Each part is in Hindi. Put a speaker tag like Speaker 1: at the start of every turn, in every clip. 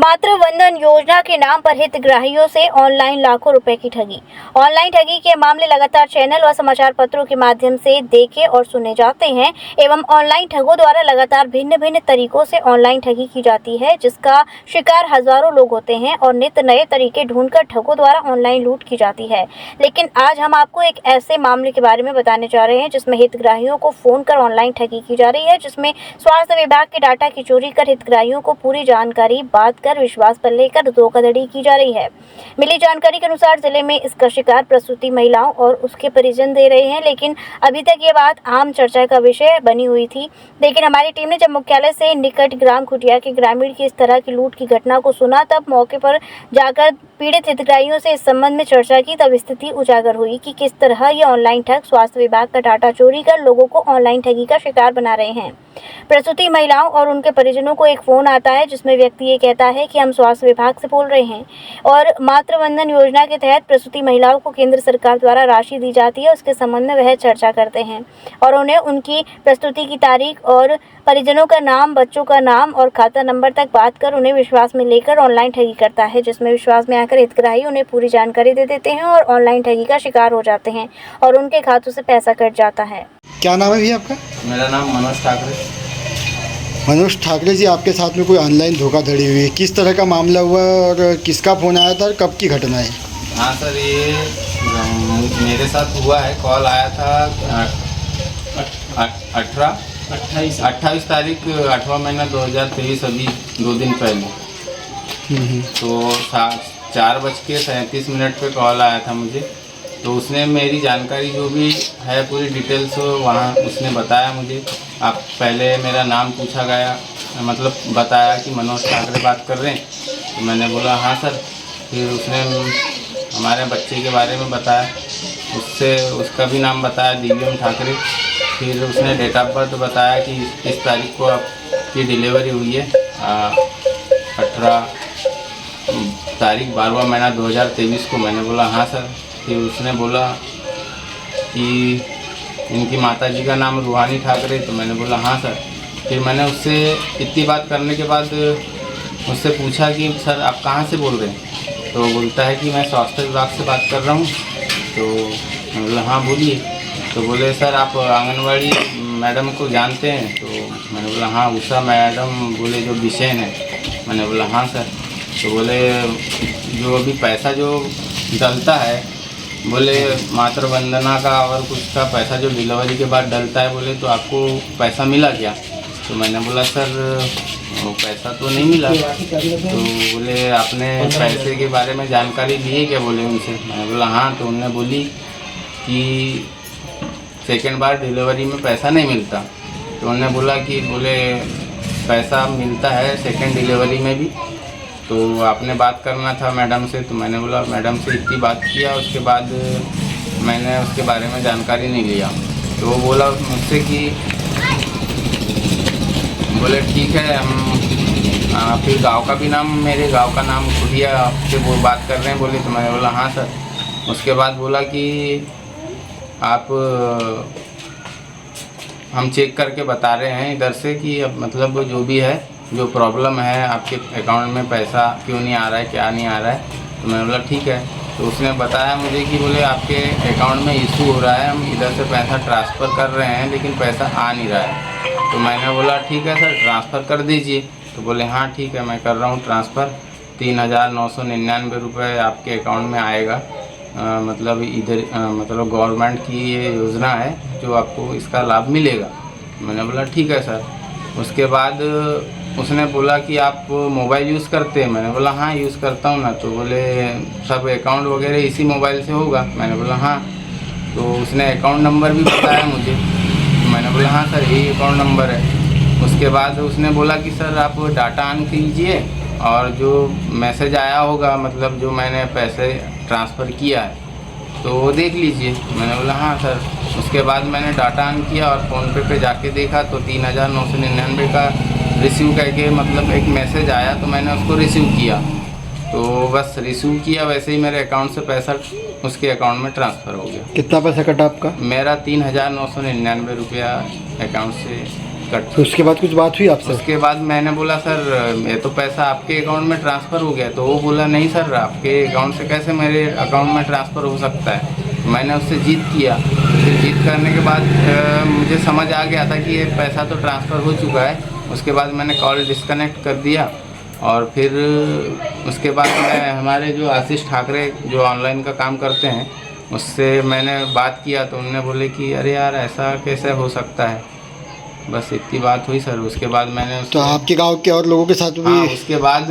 Speaker 1: मातृ वंदन योजना के नाम पर हितग्राहियों से ऑनलाइन लाखों रुपए की ठगी। ऑनलाइन ठगी के मामले लगातार चैनल व समाचार पत्रों के माध्यम से देखे और सुने जाते हैं एवं ऑनलाइन ठगों द्वारा लगातार भिन्न भिन्न तरीकों से ऑनलाइन ठगी की जाती है, जिसका शिकार हजारों लोग होते हैं और नित्य नए तरीके ढूंढकर ठगों द्वारा ऑनलाइन लूट की जाती है। लेकिन आज हम आपको एक ऐसे मामले के बारे में बताने जा रहे हैं जिसमें हितग्राहियों को फोन कर ऑनलाइन ठगी की जा रही है, जिसमें स्वास्थ्य विभाग के डाटा की चोरी कर हितग्राहियों को पूरी जानकारी बात कर विश्वास पर लेकर धोखाधड़ी की जा रही है। मिली जानकारी के अनुसार जिले में इसका शिकार प्रसूति महिलाओं और उसके परिजन दे रहे हैं, लेकिन अभी तक ये बात आम चर्चा का विषय बनी हुई थी। लेकिन हमारी टीम ने जब मुख्यालय से निकट ग्राम खुटिया के ग्रामीण की इस तरह की लूट की घटना को सुना, तब मौके पर जाकर पीड़ित हितग्राहियों से इस संबंध में चर्चा की। तब स्थिति उजागर हुई कि किस तरह ये ऑनलाइन ठग स्वास्थ्य विभाग का डाटा चोरी कर लोगों को ऑनलाइन ठगी का शिकार बना रहे हैं। प्रसूति महिलाओं और उनके परिजनों को एक फोन आता है जिसमें व्यक्ति ये कहता है कि हम स्वास्थ्य विभाग से बोल रहे हैं और मातृ वंदन योजना के तहत प्रसूति महिलाओं को केंद्र सरकार द्वारा राशि दी जाती है, उसके संबंध में वह चर्चा करते हैं और उन्हें उनकी प्रस्तुति की तारीख और परिजनों का नाम, बच्चों का नाम और खाता नंबर तक बात कर उन्हें विश्वास में लेकर ऑनलाइन ठगी करता है, जिसमें विश्वास में आकर हितग्राही उन्हें पूरी जानकारी दे देते हैं और ऑनलाइन ठगी का शिकार हो जाते हैं और उनके खातों से पैसा कट जाता है।
Speaker 2: क्या नाम है भैया आपका?
Speaker 3: मेरा नाम मनोज ठाकरे।
Speaker 2: मनोज ठाकरे जी, आपके साथ में कोई ऑनलाइन धोखाधड़ी हुई, किस तरह का मामला हुआ और किसका फ़ोन आया था और कब की घटना है?
Speaker 3: हाँ सर, ये मेरे साथ हुआ है। कॉल आया था 28 तारीख 8वां महीना 2023, अभी 2 दिन पहले। तो 4:37 पे कॉल आया था मुझे। तो उसने मेरी जानकारी जो भी है पूरी डिटेल्स वहाँ उसने बताया मुझे। आप पहले मेरा नाम पूछा गया, मतलब बताया कि मनोज ठाकरे बात कर रहे हैं। तो मैंने बोला हाँ सर। फिर उसने हमारे बच्चे के बारे में बताया, उससे उसका भी नाम बताया, दिव्यम ठाकरे। फिर उसने डेट ऑफ बर्थ बताया कि इस तारीख को आपकी डिलीवरी हुई है, 18 तारीख 12वां महीना 2023 को। मैंने बोला हाँ सर। फिर उसने बोला कि इनकी माताजी का नाम रूहानी ठाकरे। तो मैंने बोला हाँ सर। फिर मैंने उससे इतनी बात करने के बाद उससे पूछा कि सर आप कहाँ से बोल रहे हैं? तो बोलता है कि मैं स्वास्थ्य विभाग से बात कर रहा हूँ। तो मैंने बोला हाँ बोलिए। तो बोले सर आप आंगनवाड़ी मैडम को जानते हैं? तो मैंने बोला हाँ, उषा मैडम। बोले जो बिशेन है? मैंने बोला हाँ सर। तो बोले जो अभी पैसा जो डलता है, बोले मातृ वंदना का और कुछ का पैसा जो डिलीवरी के बाद डलता है, बोले तो आपको पैसा मिला क्या? तो मैंने बोला सर वो पैसा तो नहीं मिला। तो बोले आपने पैसे के बारे में जानकारी ली है क्या? बोले उनसे। मैंने बोला हाँ। तो उन्होंने बोली कि सेकेंड बार डिलीवरी में पैसा नहीं मिलता। तो उन्होंने बोला कि बोले पैसा मिलता है सेकेंड डिलीवरी में भी, तो आपने बात करना था मैडम से। तो मैंने बोला मैडम से इतनी बात किया, उसके बाद मैंने उसके बारे में जानकारी नहीं लिया। तो वो बोला मुझसे कि बोले ठीक है, हम फिर गांव का भी नाम, मेरे गांव का नाम खुटिया आपसे वो बात कर रहे हैं बोले। तो मैंने बोला हाँ सर। उसके बाद बोला कि आप हम चेक करके बता रहे हैं इधर से कि अब मतलब जो भी है, जो प्रॉब्लम है आपके अकाउंट में पैसा क्यों नहीं आ रहा है, क्या नहीं आ रहा है। तो मैंने बोला ठीक है। तो उसने बताया मुझे कि बोले आपके अकाउंट में इशू हो रहा है, हम इधर से पैसा ट्रांसफ़र कर रहे हैं लेकिन पैसा आ नहीं रहा है। तो मैंने बोला ठीक है सर, ट्रांसफ़र कर दीजिए। तो बोले हाँ ठीक है, मैं कर रहा हूँ ट्रांसफ़र। 3,999 रुपये आपके अकाउंट में आएगा। मतलब इधर मतलब गवर्नमेंट की ये योजना है जो आपको इसका लाभ मिलेगा। मैंने बोला ठीक है सर। उसके बाद उसने बोला कि आप मोबाइल यूज़ करते हैं? मैंने बोला हाँ यूज़ करता हूँ ना। तो बोले सब अकाउंट वगैरह इसी मोबाइल से होगा? मैंने बोला हाँ। तो उसने अकाउंट नंबर भी बताया मुझे। तो मैंने बोला हाँ सर यही अकाउंट नंबर है। उसके बाद उसने बोला कि सर आप डाटा ऑन कीजिए और जो मैसेज आया होगा, मतलब जो मैंने पैसे ट्रांसफ़र किया है, तो वो देख लीजिए। मैंने बोला हाँ सर। उसके बाद मैंने डाटा ऑन किया और फ़ोनपे पे जाके देखा तो 3,999 का रिसीव करके मतलब एक मैसेज आया, तो मैंने उसको रिसीव किया। तो बस रिसीव किया, वैसे ही मेरे अकाउंट से पैसा उसके अकाउंट में ट्रांसफ़र हो गया।
Speaker 2: कितना पैसा कटा आपका?
Speaker 3: मेरा 3,999 रुपया अकाउंट से कट।
Speaker 2: तो उसके बाद कुछ बात हुई आपसे?
Speaker 3: उसके बाद मैंने बोला सर ये तो पैसा आपके अकाउंट में ट्रांसफ़र हो गया। तो वो बोला नहीं सर, आपके अकाउंट से कैसे मेरे अकाउंट में ट्रांसफ़र हो सकता है। मैंने उससे जीत किया। फिर जीत करने के बाद मुझे समझ आ गया था कि ये पैसा तो ट्रांसफ़र हो चुका है। उसके बाद मैंने कॉल डिस्कनेक्ट कर दिया और फिर उसके बाद मैं हमारे जो आशीष ठाकरे जो ऑनलाइन का काम करते हैं उससे मैंने बात किया तो उन्होंने बोले कि अरे यार ऐसा कैसे हो सकता है। बस इतनी बात हुई सर। उसके बाद मैंने
Speaker 2: तो आपके गांव के और लोगों के साथ भी?
Speaker 3: हाँ, उसके बाद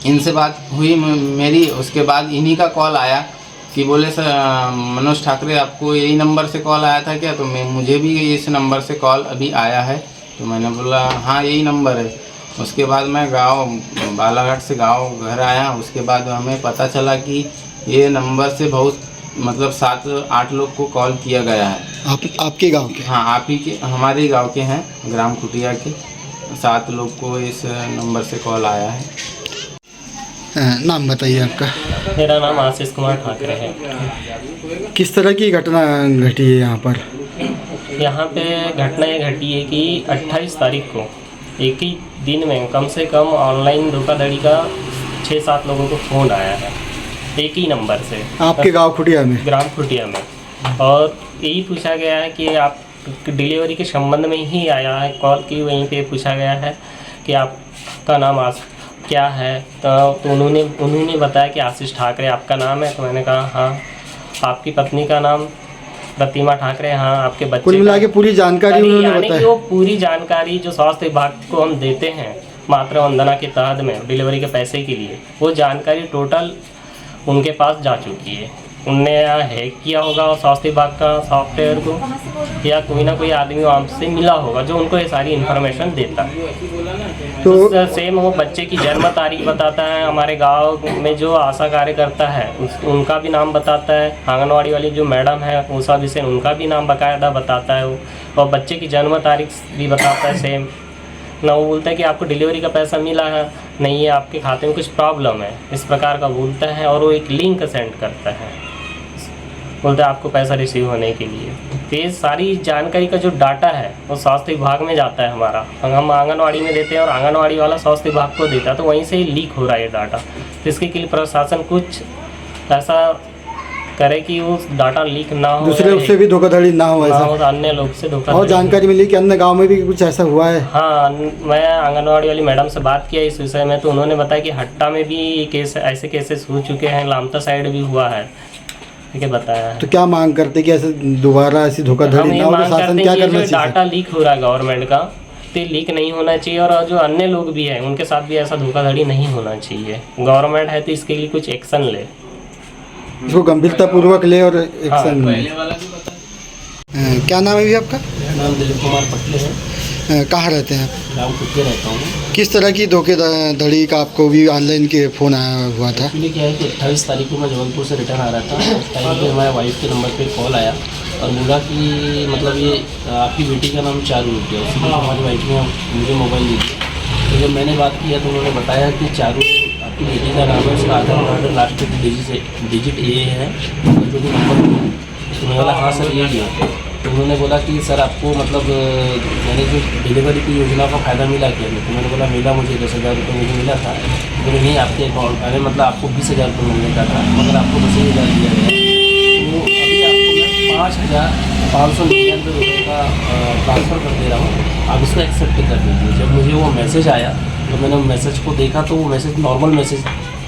Speaker 3: इनसे बात हुई मेरी। उसके बाद इन्हीं का कॉल आया कि बोले सर मनोज ठाकरे आपको यही नंबर से कॉल आया था क्या? तो मुझे भी इस नंबर से कॉल अभी आया है। तो मैंने बोला हाँ यही नंबर है। उसके बाद मैं गांव बालाघाट से गांव घर आया। उसके बाद हमें पता चला कि ये नंबर से बहुत मतलब 7-8 लोग को कॉल किया गया है।
Speaker 2: आपके गांव के?
Speaker 3: हाँ, आप ही के, हमारे ही गांव के हैं, ग्राम खुटिया के। 7 लोग को इस नंबर से कॉल आया है।
Speaker 2: नाम बताइए आपका?
Speaker 4: मेरा नाम आशीष कुमार ठाकरे है।
Speaker 2: किस तरह की घटना घटी है यहाँ पर?
Speaker 4: यहाँ पे घटना ये घटी है कि 28 तारीख को एक ही दिन में कम से कम ऑनलाइन धोखाधड़ी का 6-7 लोगों को फ़ोन आया है एक ही नंबर से।
Speaker 2: आपके गांव खुटिया में?
Speaker 4: ग्राम खुटिया में। और यही पूछा गया है कि आप डिलीवरी के संबंध में ही आया है कॉल की। वहीं पे पूछा गया है कि आपका नाम क्या है। तो उन्होंने बताया कि आशीष ठाकरे आपका नाम है। तो मैंने कहा हाँ। आपकी पत्नी का नाम प्रतिमा ठाकरे? हाँ। आपके बच्चे?
Speaker 2: कुल मिला के पूरी जानकारी उन्होंने बताई?
Speaker 4: वो पूरी जानकारी जो स्वास्थ्य विभाग को हम देते हैं मातृ वंदना के तहत में डिलीवरी के पैसे के लिए, वो जानकारी टोटल उनके पास जा चुकी है। उनने हैक किया होगा स्वास्थ्य विभाग का सॉफ्टवेयर को, या कोई ना कोई आदमी वहाँ से मिला होगा जो उनको ये सारी इन्फॉर्मेशन देता है। तो सेम वो बच्चे की जन्म तारीख बताता है। हमारे गांव में जो आशा कार्यकर्ता है उनका भी नाम बताता है। आंगनवाड़ी वाली जो मैडम है उषा बिसेन, उनका भी नाम बाकायदा बताता है वो। और बच्चे की जन्म तारीख भी बताता है सेम ना। वो बोलता है कि आपको डिलीवरी का पैसा मिला है नहीं है, आपके खाते में कुछ प्रॉब्लम है, इस प्रकार का बोलता है। और वो एक लिंक सेंड करता है, बोलता है आपको पैसा रिसीव होने के लिए। तो ये सारी जानकारी का जो डाटा है वो स्वास्थ्य विभाग में जाता है हमारा। हम आंगनवाड़ी में देते हैं और आंगनवाड़ी वाला स्वास्थ्य विभाग को देता है। तो वहीं से ही लीक हो रहा है ये डाटा। तो इसके लिए प्रशासन कुछ ऐसा करे कि वो डाटा लीक ना हो,
Speaker 2: दूसरे उससे भी धोखाधड़ी ना हो, ऐसा
Speaker 4: तो अन्य लोग से धोखाधड़ी।
Speaker 2: और जानकारी मिली कि अन्य गांव में भी कुछ ऐसा हुआ है?
Speaker 4: हाँ, मैं आंगनवाड़ी वाली मैडम से बात किया इस विषय में। तो उन्होंने बताया कि हट्टा में भी केस ऐसे केसेस हो चुके हैं, लामता साइड भी हुआ है, ठीक है बताया है।
Speaker 2: तो क्या मांग करते कि ऐसे दोबारा ऐसी धोखाधड़ी ना हो? प्रशासन क्या करना चाहिए?
Speaker 4: डाटा लीक हो रहा है गवर्नमेंट का, तो लीक नहीं होना चाहिए। और जो अन्य लोग भी हैं उनके साथ भी ऐसा धोखाधड़ी नहीं होना चाहिए। गवर्नमेंट है तो इसके लिए कुछ एक्शन ले,
Speaker 2: इसको गंभीरतापूर्वक ले और एक्शन ले। क्या नाम है भी आपका?
Speaker 4: नाम दिलीप कुमार पटले है।
Speaker 2: कहाँ रहते हैं आप?
Speaker 4: ग्राम खुटिया रहता हूँ।
Speaker 2: किस तरह की धोखाधड़ी का आपको भी ऑनलाइन के फ़ोन आया हुआ था?
Speaker 4: एक्चुअली क्या है कि 28 तारीख को मैं जबलपुर से रिटर्न आ रहा था। उस टाइम पे हमारे वाइफ के नंबर पे कॉल आया और बोला कि मतलब ये आपकी बेटी का नाम चारू है। उसी में हमारी वाइफ ने मुझे मोबाइल दी। तो जब मैंने बात किया तो उन्होंने बताया कि चारू आपकी बेटी का नाम है, उसका आधार कार्ड लास्ट डिजिट ये है जो भी नंबर। तो मैंने बोला हाँ सर यही है। तो उन्होंने बोला कि सर आपको मतलब मैंने जो डिलीवरी की योजना का फ़ायदा मिला क्या? तो मैंने बोला मिला, मुझे 10,000 रुपये मुझे मिला था। तो नहीं, आपके अकाउंट अरे मतलब आपको 20,000 रुपये मिलने का था, मगर आपको 10,000 दिया गया। तो अभी आपको मैं 5,599 रुपये का ट्रांसफ़र कर दे रहा हूँ, आप इसको एक्सेप्ट कर दीजिए। जब मुझे वो मैसेज आया तो मैंने मैसेज को देखा तो वो मैसेज नॉर्मल मैसेज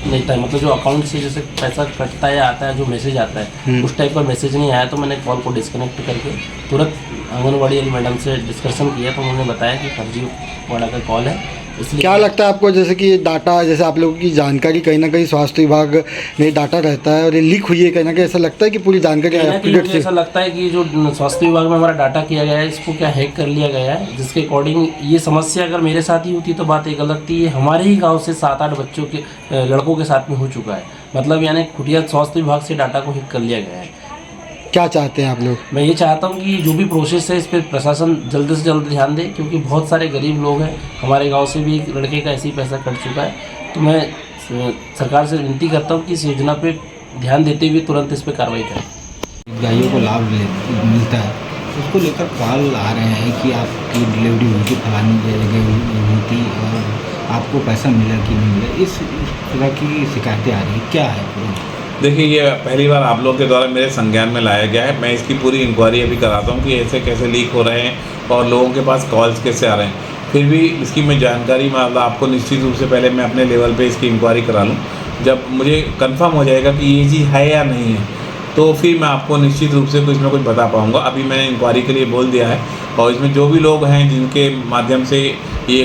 Speaker 4: नहीं था। मतलब जो अकाउंट से जैसे पैसा कटता है आता है जो मैसेज आता है उस टाइप का मैसेज नहीं आया। तो मैंने कॉल को डिस्कनेक्ट करके तुरंत आंगनवाड़ी वाली मैडम से डिस्कशन किया। तो उन्होंने बताया कि फर्जी वाला का कॉल है। इसलिए
Speaker 2: क्या लगता है आपको, जैसे कि डाटा, जैसे आप लोगों की जानकारी कहीं ना कहीं स्वास्थ्य विभाग में डाटा रहता है और ये लीक हुई है, कहीं ना कहीं ऐसा लगता है कि पूरी जानकारी
Speaker 4: मुझे ऐसा लगता है कि जो स्वास्थ्य विभाग में हमारा डाटा किया गया है इसको क्या हैक कर लिया गया है, जिसके अकॉर्डिंग ये समस्या अगर मेरे साथ ही होती तो बात एक अलग थी। हमारे ही गाँव से 7-8 बच्चों के लड़कों के साथ में हो चुका है। मतलब यानी खुटिया स्वास्थ्य विभाग से डाटा को हैक कर लिया गया है।
Speaker 2: क्या चाहते हैं आप लोग?
Speaker 4: मैं ये चाहता हूँ कि जो भी प्रोसेस है इस पर प्रशासन जल्द से जल्द ध्यान दे, क्योंकि बहुत सारे गरीब लोग हैं। हमारे गांव से भी एक लड़के का ऐसे ही पैसा कट चुका है। तो मैं सरकार से विनती करता हूँ कि इस योजना पे ध्यान देते हुए तुरंत इस पर कार्रवाई करें।
Speaker 5: गायों को लाभ मिलता है उसको लेकर कॉल आ रहे हैं कि आपकी डिलीवरी हुई थी फलानी जगह हुई थी और आपको पैसा मिला कि नहीं मिला, इस तरह की शिकायतें आ रही हैं, क्या है पूरा?
Speaker 6: देखिए, ये पहली बार आप लोगों के द्वारा मेरे संज्ञान में लाया गया है। मैं इसकी पूरी इंक्वायरी अभी कराता हूँ कि ऐसे कैसे लीक हो रहे हैं और लोगों के पास कॉल्स कैसे आ रहे हैं। फिर भी इसकी मैं जानकारी मतलब आपको निश्चित रूप से पहले मैं अपने लेवल पे इसकी इंक्वायरी करा लूँ। जब मुझे कंफर्म हो जाएगा कि ये चीज़ है या नहीं है, तो फिर मैं आपको निश्चित रूप से कुछ ना कुछ बता पाऊँगा। अभी मैंने इंक्वायरी के लिए बोल दिया है और इसमें जो भी लोग हैं जिनके माध्यम से ये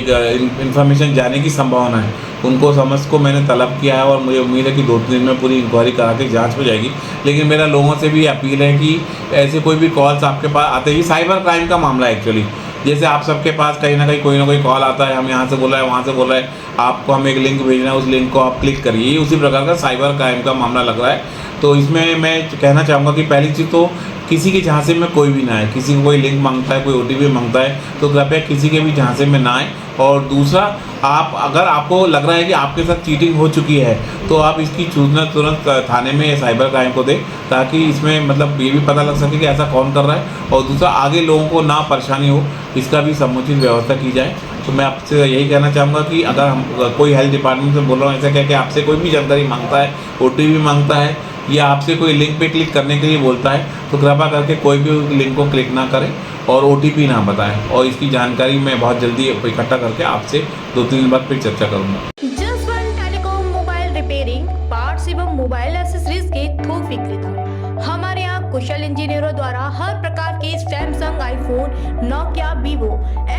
Speaker 6: इन्फॉर्मेशन जाने की संभावना है, उनको समझ को मैंने तलब किया है और मुझे उम्मीद है कि 2 दिन में पूरी इंक्वायरी करा के जांच हो जाएगी। लेकिन मेरा लोगों से भी अपील है कि ऐसे कोई भी कॉल्स आपके पास आते ही, साइबर क्राइम का मामला है एक्चुअली। जैसे आप सबके पास कहीं ना कोई कॉल आता है, हम यहाँ से बोल रहे हैं, वहाँ से बोल रहे हैं, आपको हम एक लिंक भेजना है, उस लिंक को आप क्लिक करिए, ये उसी प्रकार का साइबर क्राइम का मामला लग रहा है। तो इसमें मैं कहना चाहूँगा कि पहली चीज़ तो किसी के झांसे में कोई भी ना आए। किसी को कोई लिंक मांगता है, कोई OTP मांगता है, तो कृपया किसी के भी झांसे में ना आए। और दूसरा, आप अगर आपको लग रहा है कि आपके साथ चीटिंग हो चुकी है, तो आप इसकी सूचना तुरंत थाने में साइबर क्राइम को दें, ताकि इसमें मतलब ये भी पता लग सके कि ऐसा कौन कर रहा है। और दूसरा, आगे लोगों को ना परेशानी हो, इसका भी समुचित व्यवस्था की जाए। तो मैं आपसे यही कहना चाहूँगा कि अगर हम कोई हेल्थ डिपार्टमेंट से बोल रहा हूँ, ऐसा कह के आपसे कोई भी जानकारी मांगता है, OTP मांगता है या आपसे कोई लिंक पे क्लिक करने के लिए बोलता है, तो कृपया करके कोई भी लिंक को क्लिक ना करें और OTP ना बताएं। और इसकी जानकारी मैं बहुत जल्दी इकट्ठा करके आपसे 2-3 दिन बाद फिर चर्चा करूँगा।
Speaker 7: जसवन टेलीकॉम मोबाइल रिपेयरिंग, पार्ट्स एवं मोबाइल एक्सेसरीज के थोक विक्रेता। हमारे यहाँ कुशल इंजीनियरों द्वारा हर प्रकार के Samsung, iPhone, Nokia, Vivo,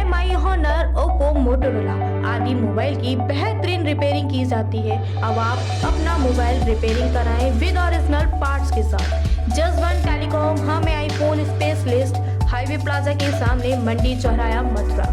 Speaker 7: MI, Honor, Oppo, Motorola आदि मोबाइल की बेहतरीन रिपेयरिंग की जाती है। अब आप अपना मोबाइल रिपेयरिंग कराएं विद ओरिजिनल पार्ट्स के साथ। जसवन टेलीकॉम, हमें आईफोन स्पेशलिस्ट, हाईवे प्लाजा के सामने, मंडी चौराया, मथुरा।